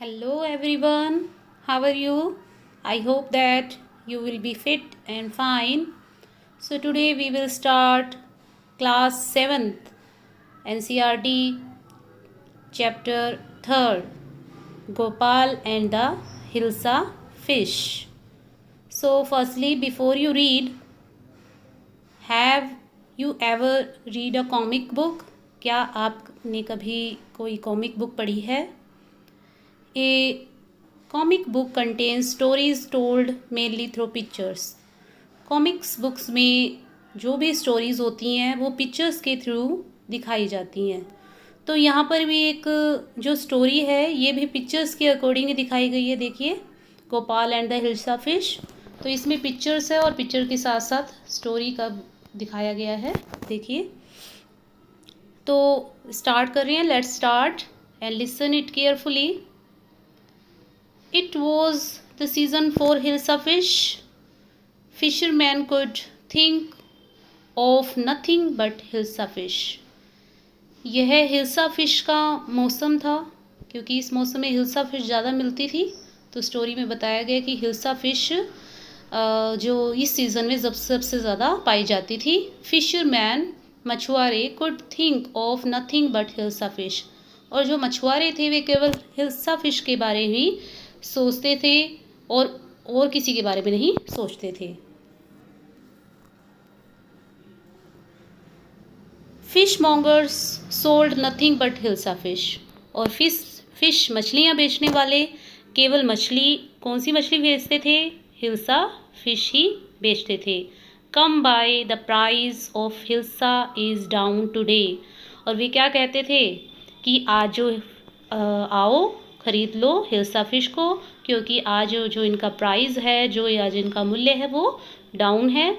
Hello everyone, how are you? I hope that you will be fit and fine. So today we will start class 7th NCRT chapter 3rd Gopal and the Hilsa fish. So firstly before you read, have you ever read a comic book? क्या आपने कभी कोई comic book पढ़ी है? A comic book contains stories told mainly through pictures. Comics books में जो भी stories होती हैं वो पिक्चर्स के थ्रू दिखाई जाती हैं। तो यहाँ पर भी एक जो स्टोरी है ये भी पिक्चर्स के अकॉर्डिंग दिखाई गई है। देखिए, Gopal and the hilsa fish. तो इसमें पिक्चर्स है और पिक्चर के साथ साथ स्टोरी का दिखाया गया है। देखिए, तो स्टार्ट कर रहे हैं। Let's start and listen it carefully. It was the season for Hilsa fish. Fishermen could think of nothing but Hilsa fish. यह हिल्सा फिश का मौसम था क्योंकि इस मौसम में हिल्सा फिश ज़्यादा मिलती थी। तो स्टोरी में बताया गया कि हिल्सा फिश जो इस सीज़न में सबसे ज़्यादा पाई जाती थी। फिशरमैन मछुआरे could think of nothing but hilsa fish. और जो मछुआरे थे वे केवल हिल्सा फिश के बारे ही सोचते थे और किसी के बारे में नहीं सोचते थे। Fish mongers sold nothing but hilsa fish. और फिश मछलियाँ बेचने वाले केवल मछली, कौन सी मछली बेचते थे? हिल्सा फिश ही बेचते थे। Come by the price of hilsa is down today. और वे क्या कहते थे कि आज जो आओ खरीद लो हिल्सा फिश को, क्योंकि आज जो इनका प्राइस है, जो आज इनका मूल्य है वो डाउन है।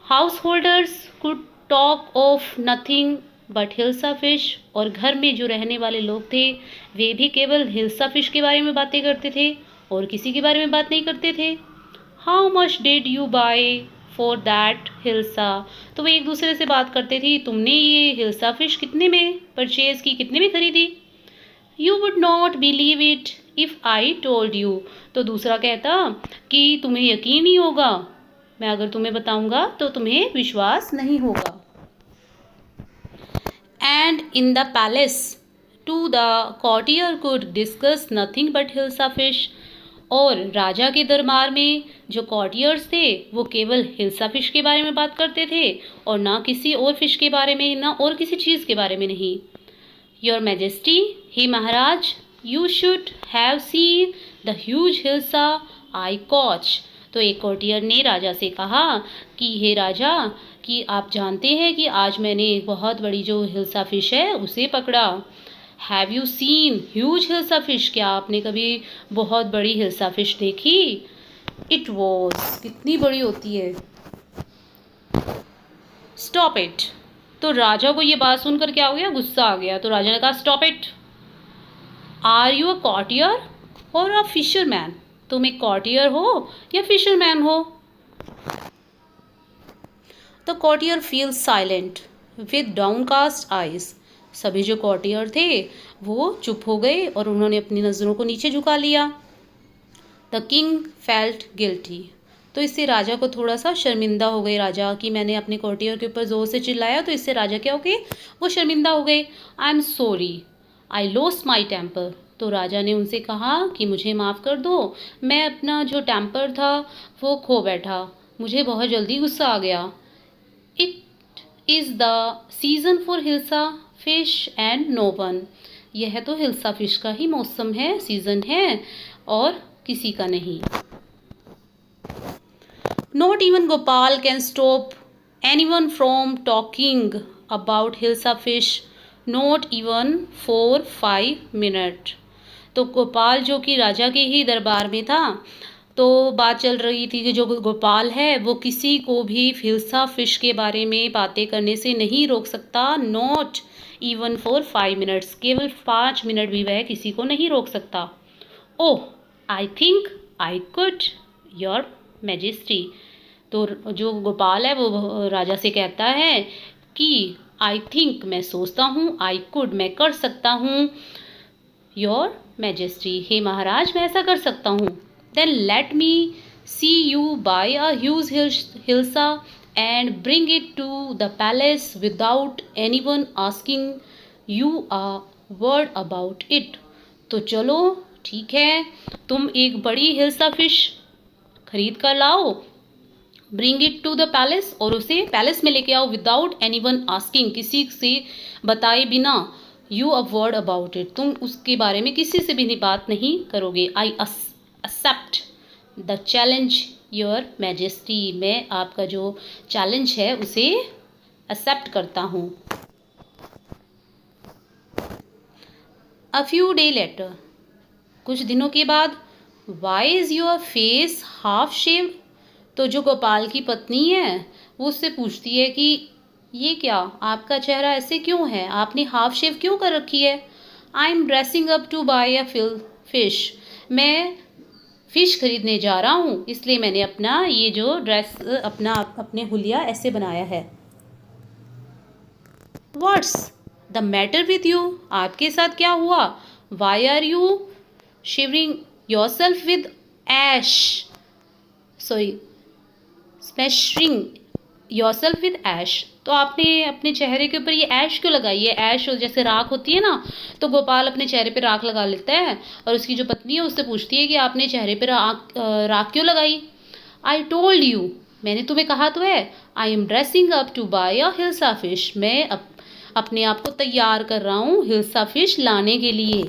House holders could talk of nothing but hilsa fish. और घर में जो रहने वाले लोग थे वे भी केवल हिल्सा फिश के बारे में बातें करते थे और किसी के बारे में बात नहीं करते थे। How much did you buy for that hilsa. तो वे एक दूसरे से बात करते थे, तुमने ये हिल्सा फिश कितने में परचेज की, कितने में खरीदी? You would not believe it if I told you। तो दूसरा कहता कि तुम्हें यकीन नहीं होगा, मैं अगर तुम्हें बताऊंगा तो तुम्हें विश्वास नहीं होगा। And in the palace too the courtier could discuss nothing but hilsa fish। और राजा के दरबार में जो कॉर्टियर्स थे वो केवल हिल्सा फिश के बारे में बात करते थे और ना किसी और फिश के बारे में, ना और किसी चीज़ के बारे में नहीं। Your Majesty, hey Maharaj, you should have seen the huge hilsa I caught। तो एक कोर्टियर ने राजा से कहा कि हे राजा, कि आप जानते हैं कि आज मैंने एक बहुत बड़ी जो हिल्सा फिश है उसे पकड़ा। Have you seen huge hilsa fish. क्या आपने कभी बहुत बड़ी हिल्सा फिश देखी? It was, कितनी बड़ी होती है। Stop it। तो राजा को ये बात सुनकर क्या हो गया? गुस्सा आ गया। तो राजा ने कहा stop it. Are you a courtier or a fisherman. तुम एक कॉर्टियर हो या फिशरमैन हो? The courtier feel silent with downcast eyes. सभी जो कॉर्टियर थे वो चुप हो गए और उन्होंने अपनी नज़रों को नीचे झुका लिया। The king felt guilty. तो इससे राजा को थोड़ा सा शर्मिंदा हो गए राजा, कि मैंने अपने कॉर्टियर के ऊपर ज़ोर से चिल्लाया। तो इससे राजा क्या हो गए? वो शर्मिंदा हो गए। I am sorry, I lost my temper. तो राजा ने उनसे कहा कि मुझे माफ़ कर दो, मैं अपना जो टेम्पर था वो खो बैठा, मुझे बहुत जल्दी गुस्सा आ गया। It is the season for hilsa fish and no one. यह तो हिल्सा फिश का ही मौसम है, सीज़न है, और किसी का नहीं। Not even Gopal can stop anyone from talking about Hilsa fish, not even for 5 minutes। तो गोपाल जो कि राजा के ही दरबार में था, तो बात चल रही थी कि जो गोपाल है वो किसी को भी हिल्सा फिश के बारे में बातें करने से नहीं रोक सकता। नॉट इवन फॉर 5 मिनट्स, केवल 5 मिनट भी वह किसी को नहीं रोक सकता। Oh, I think I could your majesty. तो जो गोपाल है वो राजा से कहता है कि आई थिंक, मैं सोचता हूँ, आई कुड, मैं कर सकता हूँ, योर मैजेस्टी, हे महाराज मैं ऐसा कर सकता हूँ। Then let me see you buy a huge hilsa and bring it to the palace without anyone asking you a word about it. तो चलो ठीक है, तुम एक बड़ी हिल्सा फिश खरीद कर लाओ, bring it to the palace, और उसे पैलेस में लेके आओ, विदाउट एनीवन आस्किंग, किसी से बताए बिना, you a word about it, तुम उसके बारे में किसी से भी बात नहीं करोगे। I accept the challenge your majesty, मैं आपका जो चैलेंज है उसे एक्सेप्ट करता हूँ। अ फ्यू डे लेटर, कुछ दिनों के बाद, why is your face half shaved, तो जो गोपाल की पत्नी है वो उससे पूछती है कि ये क्या, आपका चेहरा ऐसे क्यों है, आपने हाफ शेव क्यों कर रखी है। I am dressing up to buy a fish, मैं फिश खरीदने जा रहा हूँ इसलिए मैंने अपना ये जो ड्रेस अपने हुलिया ऐसे बनाया है। What's the matter with you, आपके साथ क्या हुआ। Why are you shivering yourself with ash, sorry smearing yourself with ash, तो आपने अपने चेहरे के ऊपर ये ऐश क्यों लगाई है। ऐश जैसे राख होती है ना, तो गोपाल अपने चेहरे पे राख लगा लेता है और उसकी जो पत्नी है उससे पूछती है कि आपने चेहरे पे राख क्यों लगाई। आई टोल्ड यू, मैंने तुम्हें कहा तो है। I am dressing up to buy a hilsa fish, मैं अपने आप को तैयार कर रहा हूँ हिल्सा फिश लाने के लिए।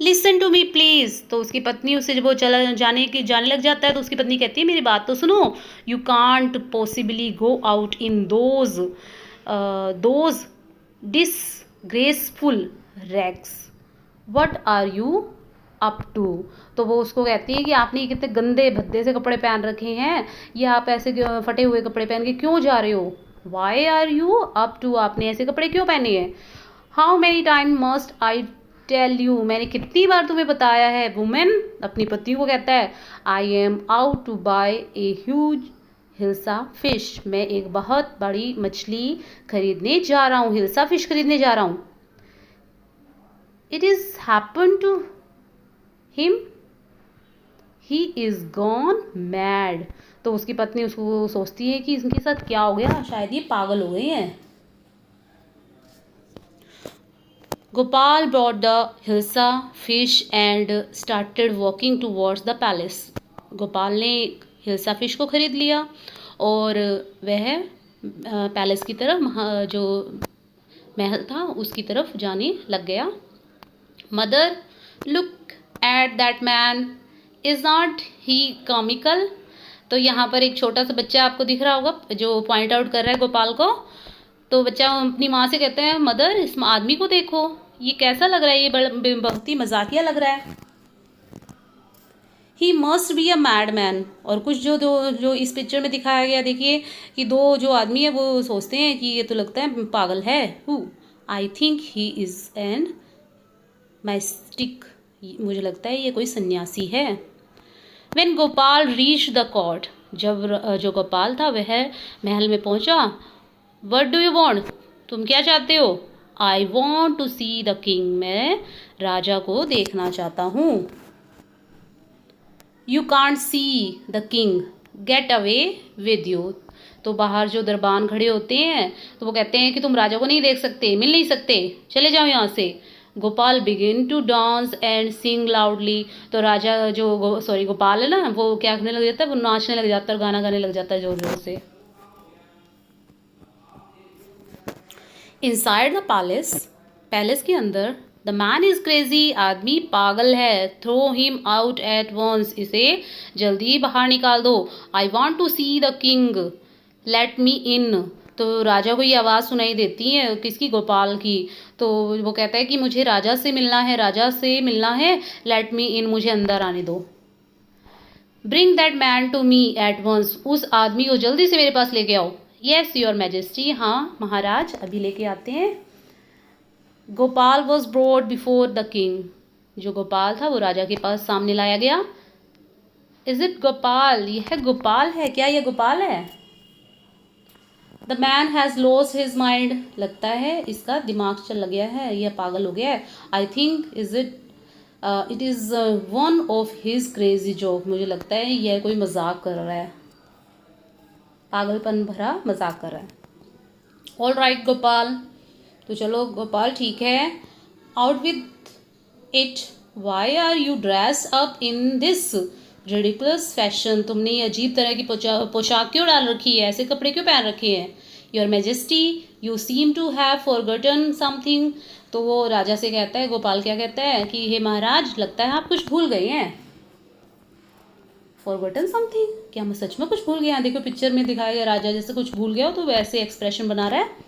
लिसन टू मी प्लीज, तो उसकी पत्नी उससे जब वो जाने लग जाता है तो उसकी पत्नी कहती है मेरी बात तो सुनो। You can't possibly go out in those disgraceful rags, what are you up to, तो वो उसको कहती है कि आपने कितने गंदे भद्दे से कपड़े पहन रखे हैं, ये आप ऐसे फटे हुए कपड़े पहन के क्यों जा रहे हो। Why are you up to, आपने ऐसे कपड़े क्यों पहने हैं। How many time must I tell you, मैंने कितनी बार तुम्हें बताया है। वुमेन अपनी पत्नी को कहता है I am out to buy a huge hilsa fish, मैं एक बहुत बड़ी मछली खरीदने जा रहा हूँ, हिल्सा फिश खरीदने जा रहा हूँ। It is happen to him he is gone mad, तो उसकी पत्नी उसको सोचती है कि इनके साथ क्या हो गया, शायद ये पागल हो गए हैं। Gopal brought the hilsa fish and started walking towards the palace, Gopal ने हिल्सा फिश को खरीद लिया और वह पैलेस की तरफ, जो महल था उसकी तरफ जाने लग गया। Mother look at that man, is not he comical, तो यहाँ पर एक छोटा सा बच्चा आपको दिख रहा होगा जो पॉइंट आउट कर रहा है गोपाल को, तो बच्चा अपनी माँ से कहते हैं मदर इस आदमी को देखो, ये कैसा लग रहा है, ये बहुत ही मजाकिया लग रहा है। He must be a mad man, और कुछ जो इस पिक्चर में दिखाया गया देखिए कि दो जो आदमी है वो सोचते हैं कि ये तो लगता है पागल है। Who I think he is an mystic, मुझे लगता है ये कोई सन्यासी है। When Gopal reach the court, जब जो गोपाल था वह महल में पहुंचा। व्हाट डू यू वांट, तुम क्या चाहते हो। I want to see the king, मैं राजा को देखना चाहता हूँ। You can't see the king, get away with you, तो बाहर जो दरबान खड़े होते हैं तो वो कहते हैं कि तुम राजा को नहीं देख सकते, मिल नहीं सकते, चले जाओ यहाँ से। Gopal begin to dance and sing loudly, तो राजा जो गोपाल है ना वो क्या करने लग जाता है, वो नाचने लग जाता है, गाना गाने लग जाता है जोर जोर से। इनसाइड द पैलेस, पैलेस के अंदर, द मैन इज क्रेजी, आदमी पागल है। Throw him out at once, इसे जल्दी बाहर निकाल दो। I want to see the king, let me in, तो राजा को ये आवाज़ सुनाई देती है, किसकी, गोपाल की, तो वो कहता है कि मुझे राजा से मिलना है, राजा से मिलना है, लेट मी इन, मुझे अंदर आने दो। Bring that man to me at once, उस आदमी को जल्दी से मेरे पास लेके आओ। येस योर मैजेस्टी, हाँ महाराज अभी लेके आते हैं। Gopal was brought before the king, जो गोपाल था वो राजा के पास सामने लाया गया। इज इट गोपाल, यह गोपाल है क्या, यह गोपाल है। The man has lost his mind, लगता है इसका दिमाग चल गया है, यह पागल हो गया है। I think it is one of his crazy joke, मुझे लगता है यह कोई मजाक कर रहा है, पागलपन भरा मजाक कर रहा है। ऑल राइट गोपाल, तो चलो गोपाल ठीक है, out with it, why are you dress up in this ridiculous fashion, तुमने ये अजीब तरह की पोशाक क्यों डाल रखी है, ऐसे कपड़े क्यों पहन रखे हैं। Your majesty you seem to have forgotten something, तो वो राजा से कहता है, गोपाल क्या कहता है कि हे महाराज, लगता है आप कुछ भूल गए हैं। फॉरगॉटन समथिंग, क्या मैं सच में कुछ भूल गया। देखो पिक्चर में दिखाया गया राजा जैसे कुछ भूल गया हो, तो वैसे एक्सप्रेशन बना रहा है।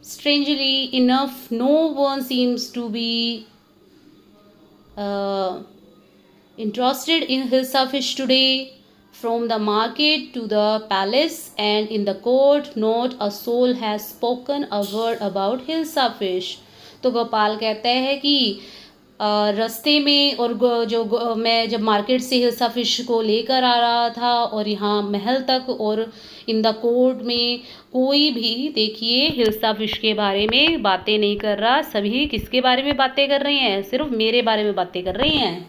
Strangely enough, no one seems to be interested in Hilsa fish today. From the market to the palace and in the court, not a soul has spoken a word about Hilsa fish. तो गोपाल कहता है कि रास्ते में और मैं जब market से हिल्सा फिश को लेकर आ रहा था और यहाँ महल तक और इन द कोर्ट में कोई भी देखिए हिल्सा फिश के बारे में बातें नहीं कर रहा। सभी किसके बारे में बातें कर रहे हैं, सिर्फ मेरे बारे में बातें कर रहे हैं।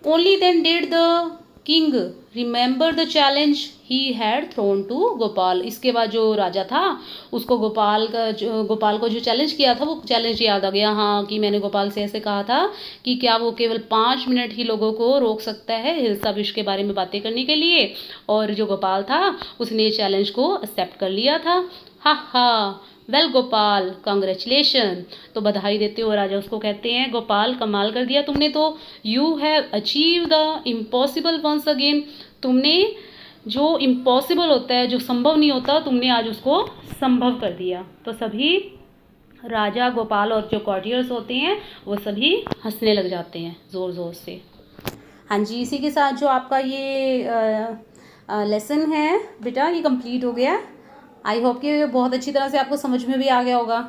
Only then did the king remember the challenge he had thrown to Gopal, इसके बाद जो राजा था उसको गोपाल को जो चैलेंज किया था वो चैलेंज याद आ गया। हाँ, कि मैंने गोपाल से ऐसे कहा था कि क्या वो केवल 5 मिनट ही लोगों को रोक सकता है हिल्सा फिश के बारे में बातें करने के लिए, और जो गोपाल था उसने चैलेंज को एक्सेप्ट कर लिया था। हा हा, वेल गोपाल कॉन्ग्रेचुलेशन, तो बधाई देते हो राजा उसको कहते हैं, गोपाल कमाल कर दिया तुमने तो। You have achieve the impossible once again, तुमने जो इम्पॉसिबल होता है, जो संभव नहीं होता, तुमने आज उसको संभव कर दिया। तो सभी राजा गोपाल और जो कॉर्टियर्स होते हैं वो सभी हंसने लग जाते हैं ज़ोर ज़ोर से। हाँ जी, इसी के साथ जो आपका ये लेसन है बेटा ये कंप्लीट हो गया। आई होप कि बहुत अच्छी तरह से आपको समझ में भी आ गया होगा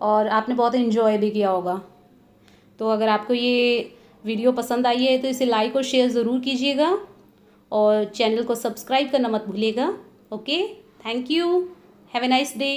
और आपने बहुत इन्जॉय भी किया होगा। तो अगर आपको ये वीडियो पसंद आई है तो इसे लाइक और शेयर ज़रूर कीजिएगा और चैनल को सब्सक्राइब करना मत भूलिएगा। Okay, thank you, have a nice day.